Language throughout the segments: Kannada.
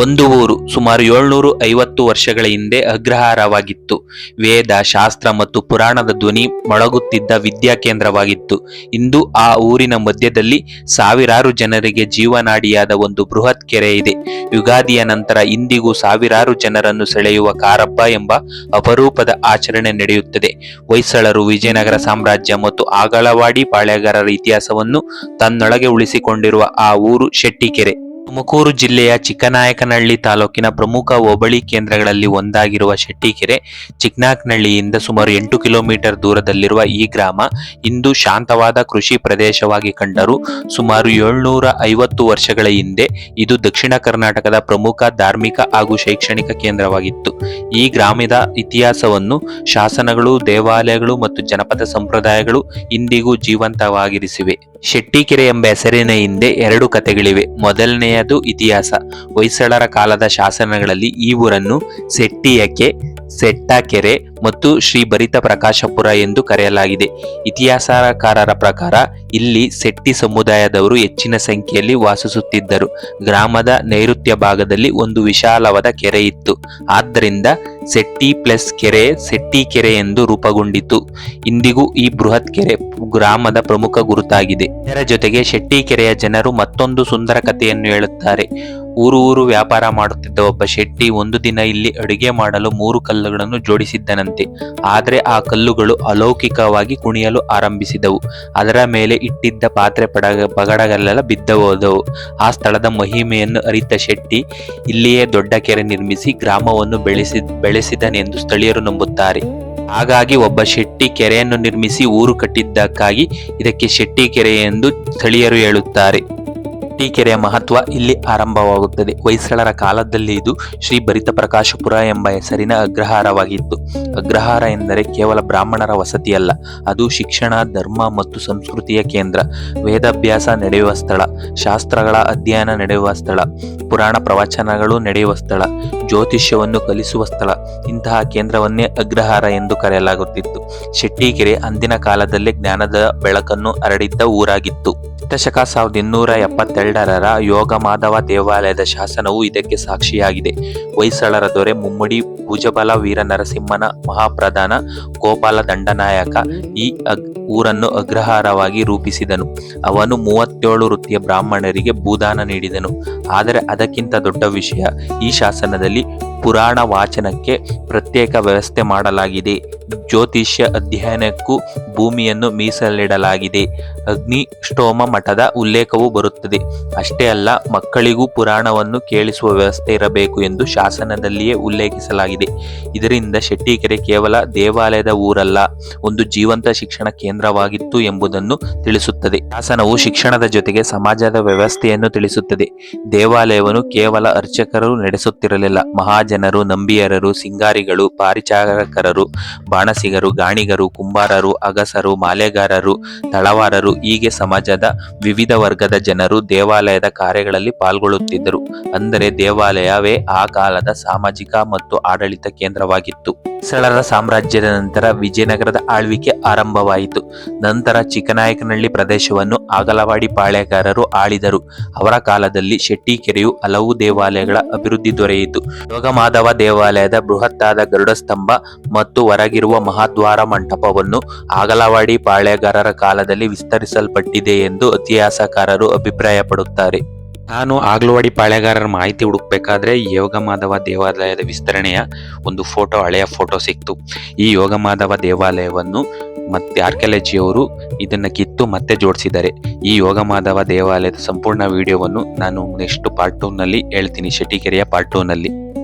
ಒಂದು ಊರು ಸುಮಾರು 750 ವರ್ಷಗಳ ಹಿಂದೆ ಅಗ್ರಹಾರವಾಗಿತ್ತು. ವೇದ, ಶಾಸ್ತ್ರ ಮತ್ತು ಪುರಾಣದ ಧ್ವನಿ ಮೊಳಗುತ್ತಿದ್ದ ವಿದ್ಯಾ ಕೇಂದ್ರವಾಗಿತ್ತು. ಇಂದು ಆ ಊರಿನ ಮಧ್ಯದಲ್ಲಿ ಸಾವಿರಾರು ಜನರಿಗೆ ಜೀವನಾಡಿಯಾದ ಒಂದು ಬೃಹತ್ ಕೆರೆ ಇದೆ. ಯುಗಾದಿಯ ನಂತರ ಇಂದಿಗೂ ಸಾವಿರಾರು ಜನರನ್ನು ಸೆಳೆಯುವ ಕಾರಬ್ಬ ಎಂಬ ಅಪರೂಪದ ಆಚರಣೆ ನಡೆಯುತ್ತದೆ. ಹೊಯ್ಸಳರು, ವಿಜಯನಗರ ಸಾಮ್ರಾಜ್ಯ ಮತ್ತು ಆಗಳವಾಡಿ ಪಾಳೆಗಾರರ ಇತಿಹಾಸವನ್ನು ತನ್ನೊಳಗೆ ಉಳಿಸಿಕೊಂಡಿರುವ ಆ ಊರು ಶೆಟ್ಟಿಕೆರೆ. ತುಮಕೂರು ಜಿಲ್ಲೆಯ ಚಿಕ್ಕನಾಯಕನಹಳ್ಳಿ ತಾಲೂಕಿನ ಪ್ರಮುಖ ಹೋಬಳಿ ಕೇಂದ್ರಗಳಲ್ಲಿ ಒಂದಾಗಿರುವ ಶೆಟ್ಟಿಕೆರೆ ಚಿಕ್ಕನಾಯಕನಹಳ್ಳಿಯಿಂದ ಸುಮಾರು 8 ಕಿಲೋಮೀಟರ್ ದೂರದಲ್ಲಿರುವ ಈ ಗ್ರಾಮ ಇಂದು ಶಾಂತವಾದ ಕೃಷಿ ಪ್ರದೇಶವಾಗಿ ಕಂಡರೂ ಸುಮಾರು 750 ವರ್ಷಗಳ ಹಿಂದೆ ಇದು ದಕ್ಷಿಣ ಕರ್ನಾಟಕದ ಪ್ರಮುಖ ಧಾರ್ಮಿಕ ಹಾಗೂ ಶೈಕ್ಷಣಿಕ ಕೇಂದ್ರವಾಗಿತ್ತು. ಈ ಗ್ರಾಮದ ಇತಿಹಾಸವನ್ನು ಶಾಸನಗಳು, ದೇವಾಲಯಗಳು ಮತ್ತು ಜನಪದ ಸಂಪ್ರದಾಯಗಳು ಇಂದಿಗೂ ಜೀವಂತವಾಗಿರಿಸಿವೆ. ಶೆಟ್ಟಿಕೆರೆ ಎಂಬ ಹೆಸರಿನ ಹಿಂದೆ 2 ಕಥೆಗಳಿವೆ. ಮೊದಲನೆಯದು ಇತಿಹಾಸ. ಹೊಯ್ಸಳರ ಕಾಲದ ಶಾಸನಗಳಲ್ಲಿ ಈ ಊರನ್ನು ಸೆಟ್ಟಿಯಕೆ, ಸೆಟ್ಟಕೆರೆ ಮತ್ತು ಶ್ರೀ ಭರಿತ ಪ್ರಕಾಶಪುರ ಎಂದು ಕರೆಯಲಾಗಿದೆ. ಇತಿಹಾಸಕಾರರ ಪ್ರಕಾರ ಇಲ್ಲಿ ಸೆಟ್ಟಿ ಸಮುದಾಯದವರು ಹೆಚ್ಚಿನ ಸಂಖ್ಯೆಯಲ್ಲಿ ವಾಸಿಸುತ್ತಿದ್ದರು. ಗ್ರಾಮದ ನೈಋತ್ಯ ಭಾಗದಲ್ಲಿ ಒಂದು ವಿಶಾಲವಾದ ಕೆರೆ ಇತ್ತು. ಆದ್ದರಿಂದ ಸೆಟ್ಟಿ ಪ್ಲಸ್ ಕೆರೆ ಸೆಟ್ಟಿಕೆರೆ ಎಂದು ರೂಪುಗೊಂಡಿತು. ಇಂದಿಗೂ ಈ ಬೃಹತ್ ಕೆರೆ ಗ್ರಾಮದ ಪ್ರಮುಖ ಗುರುತಾಗಿದೆ. ಇದರ ಜೊತೆಗೆ ಶೆಟ್ಟಿಕೆರೆಯ ಜನರು ಮತ್ತೊಂದು ಸುಂದರ ಕಥೆಯನ್ನು ಹೇಳುತ್ತಾರೆ. ಊರು ವ್ಯಾಪಾರ ಮಾಡುತ್ತಿದ್ದ ಒಬ್ಬ ಶೆಟ್ಟಿ ಒಂದು ದಿನ ಇಲ್ಲಿ ಅಡುಗೆ ಮಾಡಲು 3 ಕಲ್ಲುಗಳನ್ನು ಜೋಡಿಸಿದ್ದನಂತೆ. ಆದರೆ ಆ ಕಲ್ಲುಗಳು ಅಲೌಕಿಕವಾಗಿ ಕುಣಿಯಲು ಆರಂಭಿಸಿದವು. ಅದರ ಮೇಲೆ ಇಟ್ಟಿದ್ದ ಪಾತ್ರೆ ಪಗಡಗಳೆಲ್ಲ ಬಿದ್ದೋದವು. ಆ ಸ್ಥಳದ ಮಹಿಮೆಯನ್ನು ಅರಿತ ಶೆಟ್ಟಿ ಇಲ್ಲಿಯೇ ದೊಡ್ಡ ಕೆರೆ ನಿರ್ಮಿಸಿ ಗ್ರಾಮವನ್ನು ಬೆಳೆಸಿದನೆಂದು ಸ್ಥಳೀಯರು ನಂಬುತ್ತಾರೆ. ಹಾಗಾಗಿ ಒಬ್ಬ ಶೆಟ್ಟಿ ಕೆರೆಯನ್ನು ನಿರ್ಮಿಸಿ ಊರು ಕಟ್ಟಿದ್ದಕ್ಕಾಗಿ ಇದಕ್ಕೆ ಶೆಟ್ಟಿಕೆರೆ ಎಂದು ಸ್ಥಳೀಯರು ಹೇಳುತ್ತಾರೆ. ಶೆಟ್ಟಿಕೆರೆಯ ಮಹತ್ವ ಇಲ್ಲಿ ಆರಂಭವಾಗುತ್ತದೆ. ಹೊಯ್ಸಳರ ಕಾಲದಲ್ಲಿ ಇದು ಶ್ರೀ ಭರಿತ ಪ್ರಕಾಶಪುರ ಎಂಬ ಹೆಸರಿನ ಅಗ್ರಹಾರವಾಗಿತ್ತು. ಅಗ್ರಹಾರ ಎಂದರೆ ಕೇವಲ ಬ್ರಾಹ್ಮಣರ ವಸತಿಯಲ್ಲ, ಅದು ಶಿಕ್ಷಣ, ಧರ್ಮ ಮತ್ತು ಸಂಸ್ಕೃತಿಯ ಕೇಂದ್ರ. ವೇದಾಭ್ಯಾಸ ನಡೆಯುವ ಸ್ಥಳ, ಶಾಸ್ತ್ರಗಳ ಅಧ್ಯಯನ ನಡೆಯುವ ಸ್ಥಳ, ಪುರಾಣ ಪ್ರವಚನಗಳು ನಡೆಯುವ ಸ್ಥಳ, ಜ್ಯೋತಿಷ್ಯವನ್ನು ಕಲಿಸುವ ಸ್ಥಳ. ಇಂತಹ ಕೇಂದ್ರವನ್ನೇ ಅಗ್ರಹಾರ ಎಂದು ಕರೆಯಲಾಗುತ್ತಿತ್ತು. ಶೆಟ್ಟಿಕೆರೆ ಅಂದಿನ ಕಾಲದಲ್ಲೇ ಜ್ಞಾನದ ಬೆಳಕನ್ನು ಹರಡಿದ್ದ ಊರಾಗಿತ್ತು. ಶಕ 1872ರ ಯೋಗಮಾಧವ ದೇವಾಲಯದ ಶಾಸನವು ಇದಕ್ಕೆ ಸಾಕ್ಷಿಯಾಗಿದೆ. ಹೊಯ್ಸಳರ ದೊರೆ ಮುಮ್ಮಡಿ ಭುಜಬಲ ವೀರ ನರಸಿಂಹನ ಮಹಾಪ್ರಧಾನ ಗೋಪಾಲ ದಂಡನಾಯಕ ಈ ಊರನ್ನು ಅಗ್ರಹಾರವಾಗಿ ರೂಪಿಸಿದನು. ಅವನು 37 ವೃತ್ತಿಯ ಬ್ರಾಹ್ಮಣರಿಗೆ ಭೂದಾನ ನೀಡಿದನು. ಆದರೆ ಅದಕ್ಕಿಂತ ದೊಡ್ಡ ವಿಷಯ, ಈ ಶಾಸನದಲ್ಲಿ ಪುರಾಣ ವಾಚನಕ್ಕೆ ಪ್ರತ್ಯೇಕ ವ್ಯವಸ್ಥೆ ಮಾಡಲಾಗಿದೆ. ಜ್ಯೋತಿಷ್ಯ ಅಧ್ಯಯನಕ್ಕೂ ಭೂಮಿಯನ್ನು ಮೀಸಲಿಡಲಾಗಿದೆ. ಅಗ್ನಿಷ್ಠೋಮ ಮಠದ ಉಲ್ಲೇಖವೂ ಬರುತ್ತದೆ. ಅಷ್ಟೇ ಅಲ್ಲ, ಮಕ್ಕಳಿಗೂ ಪುರಾಣವನ್ನು ಕೇಳಿಸುವ ವ್ಯವಸ್ಥೆ ಇರಬೇಕು ಎಂದು ಶಾಸನದಲ್ಲಿಯೇ ಉಲ್ಲೇಖಿಸಲಾಗಿದೆ. ಇದರಿಂದ ಶೆಟ್ಟಿಕೆರೆ ಕೇವಲ ದೇವಾಲಯದ ಊರಲ್ಲ, ಒಂದು ಜೀವಂತ ಶಿಕ್ಷಣ ಕೇಂದ್ರವಾಗಿತ್ತು ಎಂಬುದನ್ನು ತಿಳಿಸುತ್ತದೆ. ಶಾಸನವು ಶಿಕ್ಷಣದ ಜೊತೆಗೆ ಸಮಾಜದ ವ್ಯವಸ್ಥೆಯನ್ನು ತಿಳಿಸುತ್ತದೆ. ದೇವಾಲಯವನ್ನು ಕೇವಲ ಅರ್ಚಕರು ನಡೆಸುತ್ತಿರಲಿಲ್ಲ. ಮಹಾಜನರು, ನಂಬಿಯರರು, ಸಿಂಗಾರಿಗಳು, ಪಾರಿಚಾರಕರು, ಬಾಣಸಿಗರು, ಗಾಣಿಗರು, ಕುಂಬಾರರು, ಅಗಸರು, ಮಾಲೆಗಾರರು, ತಳವಾರರು ಹೀಗೆ ಸಮಾಜದ ವಿವಿಧ ವರ್ಗದ ಜನರು ದೇವಾಲಯದ ಕಾರ್ಯಗಳಲ್ಲಿ ಪಾಲ್ಗೊಳ್ಳುತ್ತಿದ್ದರು. ಅಂದರೆ ದೇವಾಲಯವೇ ಆ ಕಾಲದ ಸಾಮಾಜಿಕ ಮತ್ತು ಆಡಳಿತ ಕೇಂದ್ರವಾಗಿತ್ತು. ಹೊಯ್ಸಳರ ಸಾಮ್ರಾಜ್ಯದ ನಂತರ ವಿಜಯನಗರದ ಆಳ್ವಿಕೆ ಆರಂಭವಾಯಿತು. ನಂತರ ಚಿಕ್ಕನಾಯಕನಹಳ್ಳಿ ಪ್ರದೇಶವನ್ನು ಆಗಲವಾಡಿ ಪಾಳೆಗಾರರು ಆಳಿದರು. ಅವರ ಕಾಲದಲ್ಲಿ ಶೆಟ್ಟಿಕೆರೆಯು ಹಲವು ದೇವಾಲಯಗಳ ಅಭಿವೃದ್ಧಿ ದೊರೆಯಿತು. ಯೋಗಮಾಧವ ದೇವಾಲಯದ ಬೃಹತ್ತಾದ ಗರುಡ ಸ್ತಂಭ ಮತ್ತು ಹೊರಗಿರುವ ಮಹಾದ್ವಾರ ಮಂಟಪವನ್ನು ಆಗಲವಾಡಿ ಪಾಳೆಗಾರರ ಕಾಲದಲ್ಲಿ ವಿಸ್ತರಿಸಲ್ಪಟ್ಟಿದೆ ಎಂದು ಇತಿಹಾಸಕಾರರು ಅಭಿಪ್ರಾಯಪಡುತ್ತಾರೆ. ನಾನು ಆಗಲವಾಡಿ ಪಾಳೆಗಾರರ ಮಾಹಿತಿ ಹುಡುಕಬೇಕಾದ್ರೆ ಯೋಗಮಾಧವ ದೇವಾಲಯದ ವಿಸ್ತರಣೆಯ ಒಂದು ಹಳೆಯ ಫೋಟೋ ಸಿಕ್ತು. ಈ ಯೋಗಮಾಧವ ದೇವಾಲಯವನ್ನು ಮತ್ತೆ ಆರ್ಕಿಯಾಲಜಿಯವರು ಇದನ್ನು ಕಿತ್ತು ಮತ್ತೆ ಜೋಡಿಸಿದ್ದಾರೆ. ಈ ಯೋಗಮಾಧವ ದೇವಾಲಯದ ಸಂಪೂರ್ಣ ವಿಡಿಯೋವನ್ನು ನಾನು ನೆಕ್ಸ್ಟ್ ಪಾರ್ಟ್ 2ನಲ್ಲಿ ಹೇಳ್ತೀನಿ, ಶೆಟ್ಟಿಕೆರೆಯ ಪಾರ್ಟ್ 2ನಲ್ಲಿ.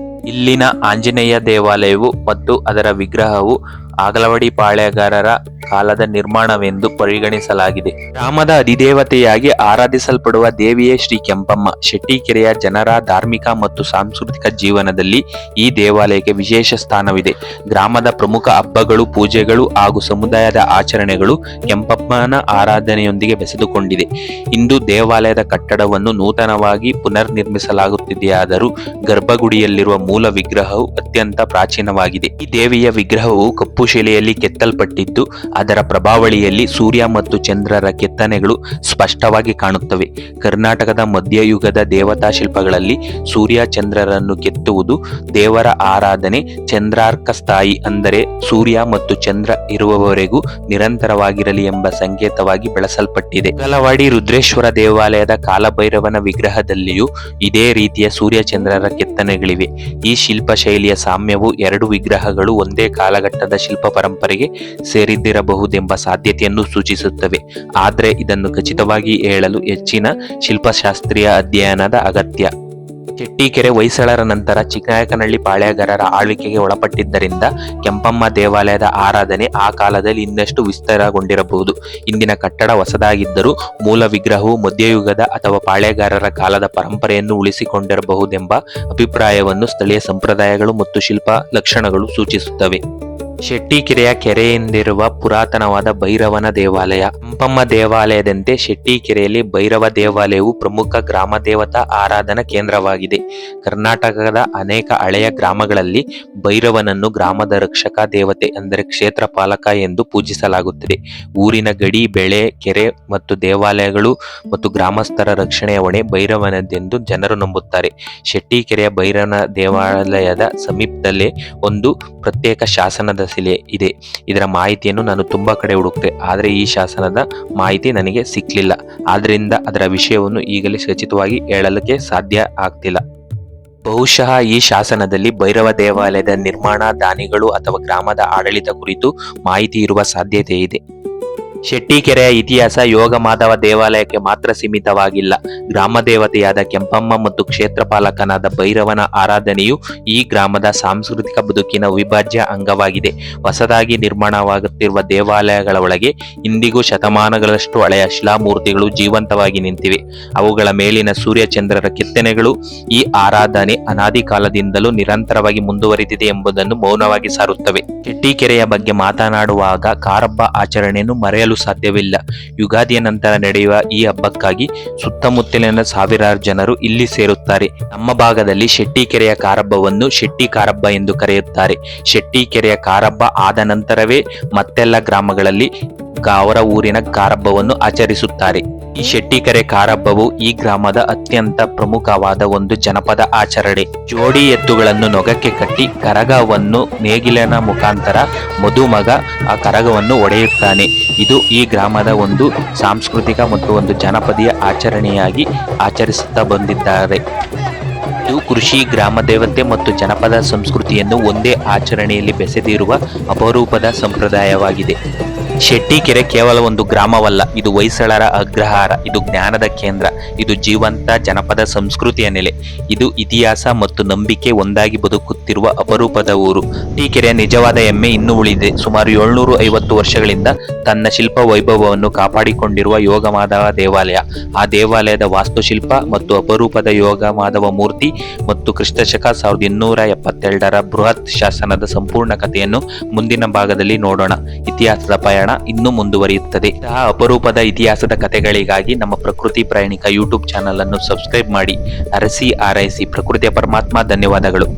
ಇಲ್ಲಿನ ಆಂಜನೇಯ ದೇವಾಲಯವು ಮತ್ತು ಅದರ ವಿಗ್ರಹವು ಆಗಲವಾಡಿ ಪಾಳೆಗಾರರ ಕಾಲದ ನಿರ್ಮಾಣವೆಂದು ಪರಿಗಣಿಸಲಾಗಿದೆ. ಗ್ರಾಮದ ಅಧಿದೇವತೆಯಾಗಿ ಆರಾಧಿಸಲ್ಪಡುವ ದೇವಿಯೇ ಶ್ರೀ ಕೆಂಪಮ್ಮ. ಶೆಟ್ಟಿಕೆರೆಯ ಜನರ ಧಾರ್ಮಿಕ ಮತ್ತು ಸಾಂಸ್ಕೃತಿಕ ಜೀವನದಲ್ಲಿ ಈ ದೇವಾಲಯಕ್ಕೆ ವಿಶೇಷ ಸ್ಥಾನವಿದೆ. ಗ್ರಾಮದ ಪ್ರಮುಖ ಹಬ್ಬಗಳು, ಪೂಜೆಗಳು ಹಾಗೂ ಸಮುದಾಯದ ಆಚರಣೆಗಳು ಕೆಂಪಮ್ಮನ ಆರಾಧನೆಯೊಂದಿಗೆ ಬೆಸೆದುಕೊಂಡಿದೆ. ಇಂದು ದೇವಾಲಯದ ಕಟ್ಟಡವನ್ನು ನೂತನವಾಗಿ ಪುನರ್ ನಿರ್ಮಿಸಲಾಗುತ್ತಿದೆಯಾದರೂ ಗರ್ಭಗುಡಿಯಲ್ಲಿರುವ ಮೂಲ ವಿಗ್ರಹವು ಅತ್ಯಂತ ಪ್ರಾಚೀನವಾಗಿದೆ. ಈ ದೇವಿಯ ವಿಗ್ರಹವು ಕಪ್ಪು ಕೆಂಪು ಶಿಲೆಯಲ್ಲಿ ಕೆತ್ತಲ್ಪಟ್ಟಿದ್ದು ಅದರ ಪ್ರಭಾವಳಿಯಲ್ಲಿ ಸೂರ್ಯ ಮತ್ತು ಚಂದ್ರರ ಕೆತ್ತನೆಗಳು ಸ್ಪಷ್ಟವಾಗಿ ಕಾಣುತ್ತವೆ. ಕರ್ನಾಟಕದ ಮಧ್ಯಯುಗದ ದೇವತಾ ಶಿಲ್ಪಗಳಲ್ಲಿ ಸೂರ್ಯ ಚಂದ್ರರನ್ನು ಕೆತ್ತುವುದು ದೇವರ ಆರಾಧನೆ, ಚಂದ್ರಾರ್ಕ ಸ್ಥಾಯಿ ಅಂದರೆ ಸೂರ್ಯ ಮತ್ತು ಚಂದ್ರ ಇರುವವರೆಗೂ ನಿರಂತರವಾಗಿರಲಿ ಎಂಬ ಸಂಕೇತವಾಗಿ ಬೆಳೆಸಲ್ಪಟ್ಟಿದೆ. ಅಗಲವಾಡಿ ರುದ್ರೇಶ್ವರ ದೇವಾಲಯದ ಕಾಲಭೈರವನ ವಿಗ್ರಹದಲ್ಲಿಯೂ ಇದೇ ರೀತಿಯ ಸೂರ್ಯ ಚಂದ್ರರ ಕೆತ್ತನೆಗಳಿವೆ. ಈ ಶಿಲ್ಪ ಶೈಲಿಯ ಸಾಮ್ಯವು ಎರಡು ವಿಗ್ರಹಗಳು ಒಂದೇ ಕಾಲಘಟ್ಟದ ಶಿಲ್ಪ ಪರಂಪರೆಗೆ ಸೇರಿದ್ದಿರಬಹುದೆಂಬ ಸಾಧ್ಯತೆಯನ್ನು ಸೂಚಿಸುತ್ತವೆ. ಆದರೆ ಇದನ್ನು ಖಚಿತವಾಗಿ ಹೇಳಲು ಹೆಚ್ಚಿನ ಶಿಲ್ಪಶಾಸ್ತ್ರೀಯ ಅಧ್ಯಯನದ ಅಗತ್ಯ. ಶೆಟ್ಟಿಕೆರೆ ಹೊಯ್ಸಳರ ನಂತರ ಚಿಕ್ಕನಾಯಕನಹಳ್ಳಿ ಪಾಳೆಯಗಾರರ ಆಳ್ವಿಕೆಗೆ ಒಳಪಟ್ಟಿದ್ದರಿಂದ ಕೆಂಪಮ್ಮ ದೇವಾಲಯದ ಆರಾಧನೆ ಆ ಕಾಲದಲ್ಲಿ ಇನ್ನಷ್ಟು ವಿಸ್ತಾರಗೊಂಡಿರಬಹುದು. ಇಂದಿನ ಕಟ್ಟಡ ಹೊಸದಾಗಿದ್ದರೂ ಮೂಲ ವಿಗ್ರಹವು ಮಧ್ಯಯುಗದ ಅಥವಾ ಪಾಳೆಯಗಾರರ ಕಾಲದ ಪರಂಪರೆಯನ್ನು ಉಳಿಸಿಕೊಂಡಿರಬಹುದೆಂಬ ಅಭಿಪ್ರಾಯವನ್ನು ಸ್ಥಳೀಯ ಸಂಪ್ರದಾಯಗಳು ಮತ್ತು ಶಿಲ್ಪ ಲಕ್ಷಣಗಳು ಸೂಚಿಸುತ್ತವೆ. ಶೆಟ್ಟಿಕೆರೆಯ ಕೆರೆಯಿಂದಿರುವ ಪುರಾತನವಾದ ಭೈರವನ ದೇವಾಲಯ. ಕೆಂಪಮ್ಮ ದೇವಾಲಯದಂತೆ ಶೆಟ್ಟಿಕೆರೆಯಲ್ಲಿ ಭೈರವ ದೇವಾಲಯವು ಪ್ರಮುಖ ಗ್ರಾಮ ದೇವತಾ ಆರಾಧನಾ ಕೇಂದ್ರವಾಗಿದೆ. ಕರ್ನಾಟಕದ ಅನೇಕ ಹಳೆಯ ಗ್ರಾಮಗಳಲ್ಲಿ ಭೈರವನನ್ನು ಗ್ರಾಮದ ರಕ್ಷಕ ದೇವತೆ ಅಂದರೆ ಕ್ಷೇತ್ರ ಪಾಲಕ ಎಂದು ಪೂಜಿಸಲಾಗುತ್ತದೆ. ಊರಿನ ಗಡಿ, ಬೆಳೆ, ಕೆರೆ ಮತ್ತು ದೇವಾಲಯಗಳು ಮತ್ತು ಗ್ರಾಮಸ್ಥರ ರಕ್ಷಣೆಯ ಹೊಣೆ ಭೈರವನದೆಂದು ಜನರು ನಂಬುತ್ತಾರೆ. ಶೆಟ್ಟಿಕೆರೆಯ ಭೈರವನ ದೇವಾಲಯದ ಸಮೀಪದಲ್ಲೇ ಒಂದು ಪ್ರತ್ಯೇಕ ಶಾಸನದ ಶಿಲೆ ಇದೆ. ಇದರ ಮಾಹಿತಿಯನ್ನು ನಾನು ತುಂಬಾ ಕಡೆ ಹುಡುಕಿದೆ, ಆದರೆ ಈ ಶಾಸನದ ಮಾಹಿತಿ ನನಗೆ ಸಿಕ್ಕಲಿಲ್ಲ. ಆದ್ರಿಂದ ಅದರ ವಿಷಯವನ್ನು ಈಗಲೇ ಖಚಿತವಾಗಿ ಹೇಳಲಿಕ್ಕೆ ಸಾಧ್ಯ ಆಗ್ತಿಲ್ಲ. ಬಹುಶಃ ಈ ಶಾಸನದಲ್ಲಿ ಭೈರವ ದೇವಾಲಯದ ನಿರ್ಮಾಣ, ದಾನಿಗಳು ಅಥವಾ ಗ್ರಾಮದ ಆಡಳಿತ ಕುರಿತು ಮಾಹಿತಿ ಇರುವ ಸಾಧ್ಯತೆ ಇದೆ. ಶೆಟ್ಟಿಕೆರೆಯ ಇತಿಹಾಸ ಯೋಗ ಮಾಧವ ದೇವಾಲಯಕ್ಕೆ ಮಾತ್ರ ಸೀಮಿತವಾಗಿಲ್ಲ. ಗ್ರಾಮ ದೇವತೆಯಾದ ಕೆಂಪಮ್ಮ ಮತ್ತು ಕ್ಷೇತ್ರ ಪಾಲಕನಾದ ಭೈರವನ ಆರಾಧನೆಯು ಈ ಗ್ರಾಮದ ಸಾಂಸ್ಕೃತಿಕ ಬದುಕಿನ ಅವಿಭಾಜ್ಯ ಅಂಗವಾಗಿದೆ. ಹೊಸದಾಗಿ ನಿರ್ಮಾಣವಾಗುತ್ತಿರುವ ದೇವಾಲಯಗಳ ಒಳಗೆ ಇಂದಿಗೂ ಶತಮಾನಗಳಷ್ಟು ಹಳೆಯ ಶಿಲಾಮೂರ್ತಿಗಳು ಜೀವಂತವಾಗಿ ನಿಂತಿವೆ. ಅವುಗಳ ಮೇಲಿನ ಸೂರ್ಯಚಂದ್ರರ ಕೆತ್ತನೆಗಳು ಈ ಆರಾಧನೆ ಅನಾದಿ ಕಾಲದಿಂದಲೂ ನಿರಂತರವಾಗಿ ಮುಂದುವರಿದಿದೆ ಎಂಬುದನ್ನು ಮೌನವಾಗಿ ಸಾರುತ್ತವೆ. ಶೆಟ್ಟಿಕೆರೆಯ ಬಗ್ಗೆ ಮಾತನಾಡುವಾಗ ಕಾರಬ್ಬ ಆಚರಣೆಯನ್ನು ಮರೆಯಲು ಸಾಧ್ಯವಿಲ್ಲ. ಯುಗಾದಿಯ ನಂತರ ನಡೆಯುವ ಈ ಹಬ್ಬಕ್ಕಾಗಿ ಸುತ್ತಮುತ್ತಲಿನ ಸಾವಿರಾರು ಜನರು ಇಲ್ಲಿ ಸೇರುತ್ತಾರೆ. ನಮ್ಮ ಭಾಗದಲ್ಲಿ ಶೆಟ್ಟಿಕೆರೆಯ ಕಾರಬ್ಬವನ್ನು ಶೆಟ್ಟಿ ಕಾರಬ್ಬ ಎಂದು ಕರೆಯುತ್ತಾರೆ. ಶೆಟ್ಟಿಕೆರೆಯ ಕಾರಬ್ಬ ಆದ ನಂತರವೇ ಮತ್ತೆಲ್ಲ ಗ್ರಾಮಗಳಲ್ಲಿ ಅವರ ಊರಿನ ಕಾರಬ್ಬವನ್ನು ಆಚರಿಸುತ್ತಾರೆ. ಈ ಶೆಟ್ಟಿಕೆರೆ ಕಾರಬ್ಬವು ಈ ಗ್ರಾಮದ ಅತ್ಯಂತ ಪ್ರಮುಖವಾದ ಒಂದು ಜನಪದ ಆಚರಣೆ. ಜೋಡಿ ಎತ್ತುಗಳನ್ನು ನೊಗಕ್ಕೆ ಕಟ್ಟಿ ಕರಗವನ್ನು ನೇಗಿಲಿನ ಮುಖಾಂತರ ಮದುಮಗ ಆ ಕರಗವನ್ನು ಒಡೆಯುತ್ತಾನೆ. ಇದು ಈ ಗ್ರಾಮದ ಒಂದು ಸಾಂಸ್ಕೃತಿಕ ಮತ್ತು ಒಂದು ಜನಪದೀಯ ಆಚರಣೆಯಾಗಿ ಆಚರಿಸುತ್ತಾ ಬಂದಿದ್ದಾರೆ. ಇದು ಕೃಷಿ, ಗ್ರಾಮ ದೇವತೆ ಮತ್ತು ಜನಪದ ಸಂಸ್ಕೃತಿಯನ್ನು ಒಂದೇ ಆಚರಣೆಯಲ್ಲಿ ಬೆಸೆದಿರುವ ಅಪರೂಪದ ಸಂಪ್ರದಾಯವಾಗಿದೆ. ಶೆಟ್ಟಿಕೆರೆ ಕೇವಲ ಒಂದು ಗ್ರಾಮವಲ್ಲ, ಇದು ಹೊಯ್ಸಳರ ಅಗ್ರಹಾರ, ಇದು ಜ್ಞಾನದ ಕೇಂದ್ರ, ಇದು ಜೀವಂತ ಜನಪದ ಸಂಸ್ಕೃತಿಯ ನೆಲೆ, ಇದು ಇತಿಹಾಸ ಮತ್ತು ನಂಬಿಕೆ ಒಂದಾಗಿ ಬದುಕುತ್ತಿರುವ ಅಪರೂಪದ ಊರು. ಶೆಟ್ಟಿಕೆರೆಯ ನಿಜವಾದ ಹೆಮ್ಮೆ ಇನ್ನೂ ಉಳಿದಿದೆ. ಸುಮಾರು 750 ವರ್ಷಗಳಿಂದ ತನ್ನ ಶಿಲ್ಪ ವೈಭವವನ್ನು ಕಾಪಾಡಿಕೊಂಡಿರುವ ಯೋಗ ಮಾಧವ ದೇವಾಲಯ. ಆ ದೇವಾಲಯದ ವಾಸ್ತುಶಿಲ್ಪ ಮತ್ತು ಅಪರೂಪದ ಯೋಗ ಮಾಧವ ಮೂರ್ತಿ ಮತ್ತು ಕ್ರಿಸ್ತಶಕ 1272ರ ಬೃಹತ್ ಶಾಸನದ ಸಂಪೂರ್ಣ ಕಥೆಯನ್ನು ಮುಂದಿನ ಭಾಗದಲ್ಲಿ ನೋಡೋಣ. ಇತಿಹಾಸದ ಪಯಣ ಇನ್ನೂ ಮುಂದುವರಿಯುತ್ತದೆ. ಇಂತಹ ಅಪರೂಪದ ಇತಿಹಾಸದ ಕಥೆಗಳಿಗಾಗಿ ನಮ್ಮ ಪ್ರಕೃತಿ ಪ್ರಯಾಣಿಕ ಯೂಟ್ಯೂಬ್ ಚಾನಲ್ ಅನ್ನು ಸಬ್ಸ್ಕ್ರೈಬ್ ಮಾಡಿ. ಅರಸಿ ಆರೈಸಿ. ಪ್ರಕೃತಿಯ ಪರಮಾತ್ಮ. ಧನ್ಯವಾದಗಳು.